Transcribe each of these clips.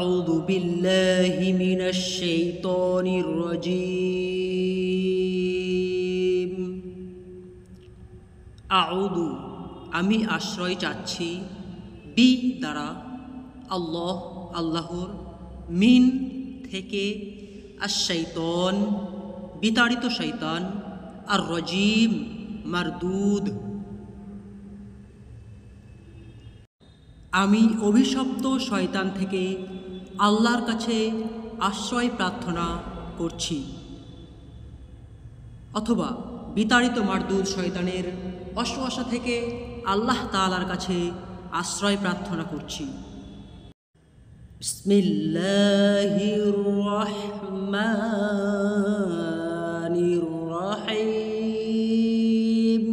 আউযু বিল্লাহি মিনাশ শাইতানির রাজীম। আউযু আমি আশ্রয় চাচ্ছি, বি দ্বারা, আল্লাহ আল্লাহর, মিন থেকে, আশ-শাইতান বিতাড়িত শয়তান, আর রাজীম মারদুদ। আমি অভিশপ্ত শয়তান থেকে আল্লাহর কাছে আশ্রয় প্রার্থনা করছি, অথবা বিতাড়িত মারদুদ শয়তানের অসওয়াসা থেকে আল্লাহ তাআলার কাছে আশ্রয় প্রার্থনা করছি। বিসমিল্লাহির রহমানির রহিম।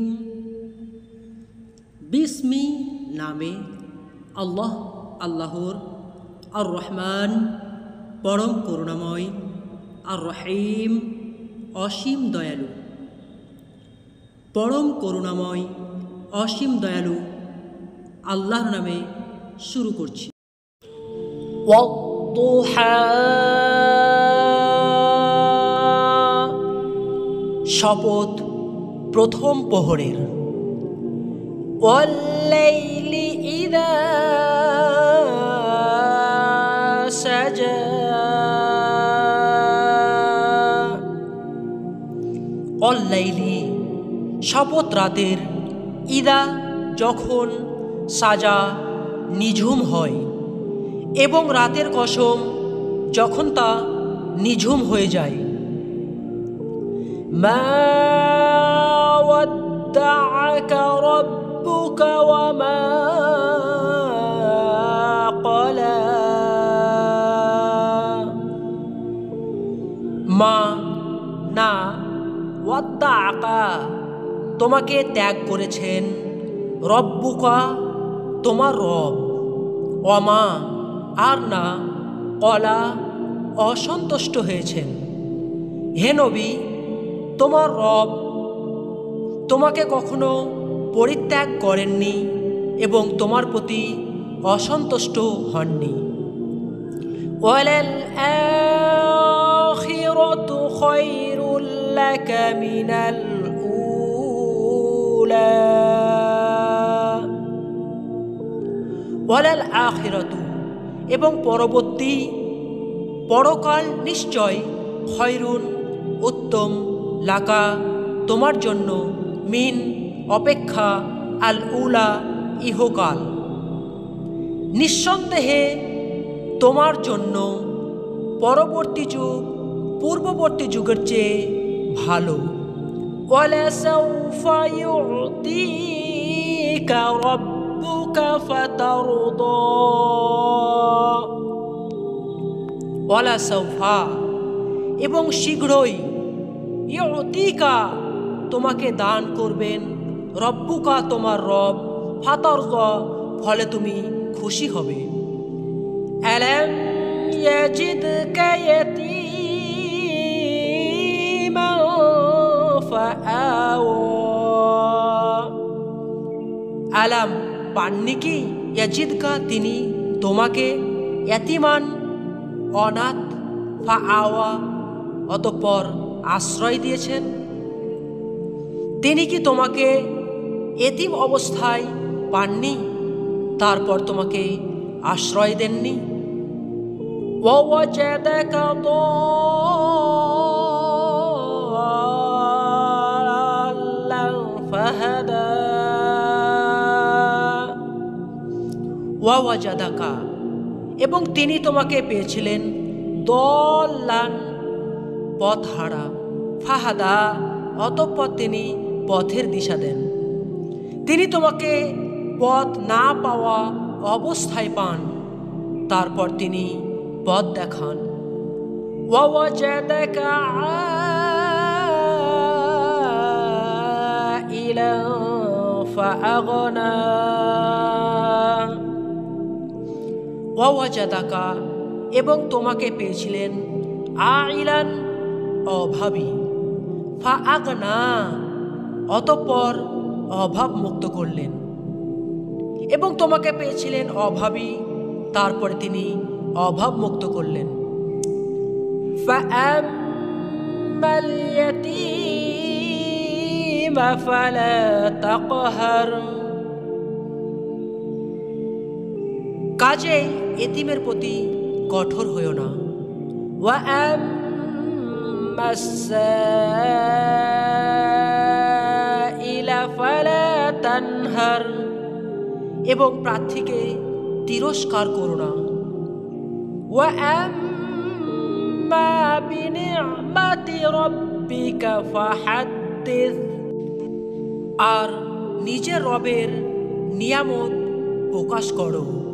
বিসমি নামে, আল্লাহ আল্লাহর, আর রহমান পরম করুণাময়, আর রহিম অসীম দয়ালু। পরম করুণাময় অসীম দয়ালু আল্লাহর নামে শুরু করছি। শপথ প্রথম প্রহরের। ওয়াল্লাইলি ইযা সাজা। ওয়াল্লাইলি শপথ রাতের, ইদা যখন, সাজা নিঝুম হয়, এবং রাতের কসম যখন তা নিঝুম হয়ে যায়। মা ওয়াদ্দাআকা রাব্বুকা ওয়া মা ক্বালা। মা না, ওয়াদ্দাআকা তোমাকে ত্যাগ করেছেন, রব্বুকা তোমার রব, ওয়ামা আর না, কলা অসন্তুষ্ট হয়েছেন। হে নবী, তোমার রব তোমাকে কখনো পরিত্যাগ করেননি এবং তোমার প্রতি অসন্তুষ্ট হননি। ওয়ালাল আখিরাতু খায়রুল লাকা মিনাল উলা। ওয়ালাল আখিরাতু এবং পরবর্তী পরকাল নিশ্চয়, খয়রুন উত্তম, লাকা তোমার জন্য, মিন অপেক্ষা, আল উলা ইহকাল নিঃসন্দেহে তোমার জন্য পরবর্তী যুগ পূর্ববর্তী যুগের চেয়ে ভালো। ওয়ালাসাউফা ইউতিকা রাব্বুকা ফাতারদা। ওয়ালাসাউফা এবং শীঘ্রই, ইউতিকা তোমাকে দান করবেন, রব্বুকা তোমার রব, ফাতারদা ফলে তুমি খুশি হবে। আলাম ইয়াজিদকা ইয়াতীমান ফাআওয়া। আলাম পাননি কি, ইয়াজিদকা তিনি তোমাকে, ইয়াতীমান অনাথ, ফাআওয়া অতঃপর আশ্রয় দিয়েছেন। তিনি কি তোমাকে এতিম অবস্থায় পাননি, তারপর তোমাকে আশ্রয় দেননি? ওয়াওয়াজাদাকা দাল্লান ফাহাদা। ওয়াওয়াজাদাকা এবং তিনি তোমাকে পেয়েছিলেন, দল্লান পথহারা, ফাহাদা অতঃপর তিনি পথের দিশা দেন। তিনি তোমাকে পথ না পাওয়া অবস্থায় পান, তারপর তিনি পথ দেখান। ওয়াওয়াজাদাকা আইলান ফাআগনা। ওয়াওয়াজাদাকা এবং তোমাকে পেয়েছিলেন, আইলান অভাবী, ফাআগনা অতঃপর অভাব মুক্ত করলেন। এবং তোমাকে পেয়েছিলেন অভাবী, তারপরে তিনি অভাবমুক্ত করলেন। فأما اليتيم فلا تقهر কাজেই এতিমের প্রতি কঠোর হইও না। وأما السائل فلا تنهر এবং প্রার্থীকে তিরস্কার করো না। وأما بنعمة ربك فحدث আর নিজের রবের নিয়ামত প্রকাশ করো।